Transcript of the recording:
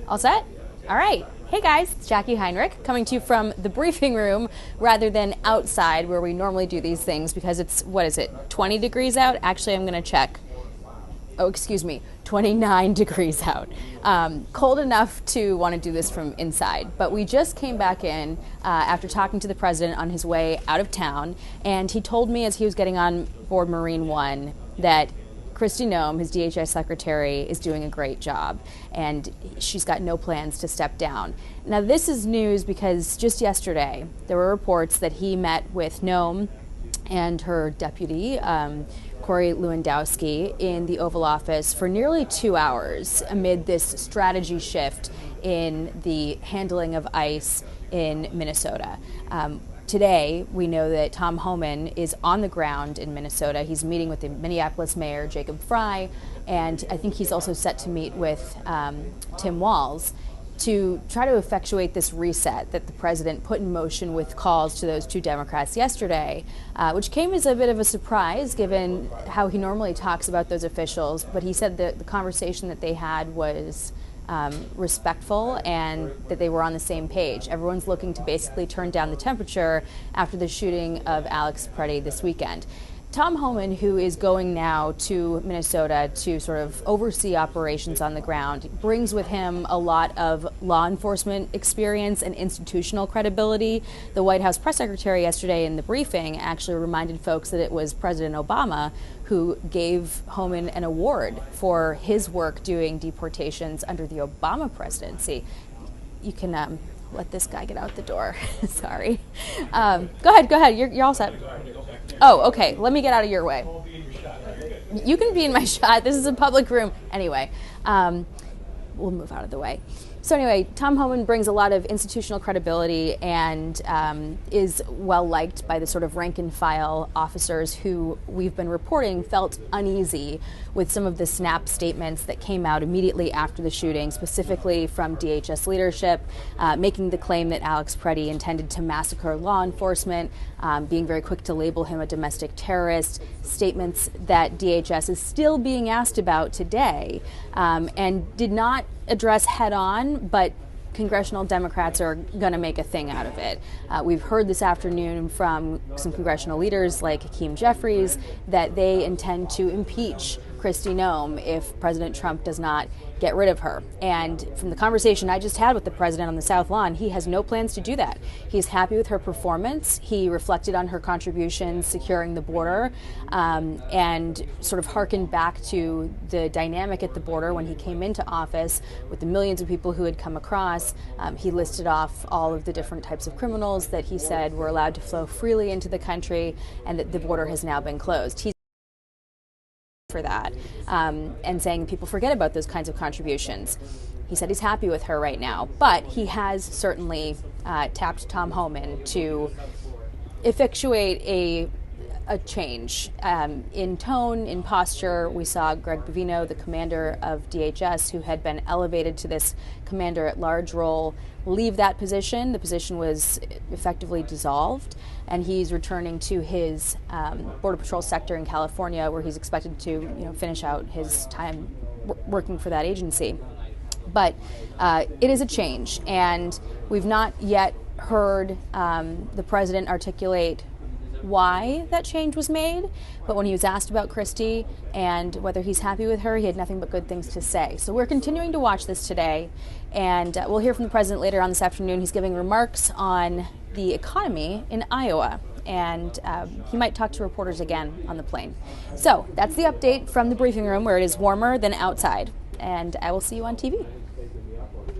All set? All right. Hey guys, it's Jacqui Heinrich coming to you from the briefing room rather than outside where we normally do these things because it's, 20 degrees out? Actually, I'm going to check. Oh, excuse me, 29 degrees out. Cold enough to want to do this from inside. But we just came back in after talking to the president on his way out of town, and he told me as he was getting on board Marine One that Kristi Noem, his DHS secretary, is doing a great job, and she's got no plans to step down. Now, this is news because just yesterday there were reports that he met with Noem and her deputy, Corey Lewandowski, in the Oval Office for nearly 2 hours amid this strategy shift in the handling of ICE in Minnesota. Today, we know that Tom Homan is on the ground in Minnesota. He's meeting with the Minneapolis mayor, Jacob Frey, and I think he's also set to meet with Tim Walz to try to effectuate this reset that the president put in motion with calls to those two Democrats yesterday, which came as a bit of a surprise given how he normally talks about those officials. But he said that the conversation that they had was respectful and that they were on the same page. Everyone's looking to basically turn down the temperature after the shooting of Alex Preddy this weekend. Tom Homan, who is going now to Minnesota to sort of oversee operations on the ground, brings with him a lot of law enforcement experience and institutional credibility. The White House press secretary yesterday in the briefing actually reminded folks that it was President Obama who gave Homan an award for his work doing deportations under the Obama presidency. You can let this guy get out the door. Sorry. Go ahead. You're all set. Oh, okay. Let me get out of your way. You can be in my shot. This is a public room. Anyway, we'll move out of the way. So anyway, Tom Homan brings a lot of institutional credibility and is well liked by the sort of rank and file officers who we've been reporting felt uneasy with some of the snap statements that came out immediately after the shooting, specifically from DHS leadership, making the claim that Alex Preddy intended to massacre law enforcement, being very quick to label him a domestic terrorist, statements that DHS is still being asked about today, and did not address head on, but congressional Democrats are going to make a thing out of it. We've heard this afternoon from some congressional leaders like Hakeem Jeffries that they intend to impeach Kristi Noem if President Trump does not get rid of her. And from the conversation I just had with the president on the South Lawn, he has no plans to do that. He's happy with her performance. He reflected on her contributions securing the border and sort of harkened back to the dynamic at the border when he came into office with the millions of people who had come across. He listed off all of the different types of criminals that he said were allowed to flow freely into the country and that the border has now been closed. He's for that and saying people forget about those kinds of contributions. He said he's happy with her right now, but he has certainly tapped Tom Homan to effectuate a change in tone, in posture. We saw Greg Bovino, the commander of DHS, who had been elevated to this commander-at-large role, leave that position. The position was effectively dissolved, and he's returning to his Border Patrol sector in California, where he's expected to finish out his time working for that agency. But it is a change, and we've not yet heard the president articulate why that change was made, but when he was asked about Kristi and whether he's happy with her, he had nothing but good things to say. So we're continuing to watch this today, and we'll hear from the president later on this afternoon. He's giving remarks on the economy in Iowa, and he might talk to reporters again on the plane. So that's the update from the briefing room, where it is warmer than outside, and I will see you on TV.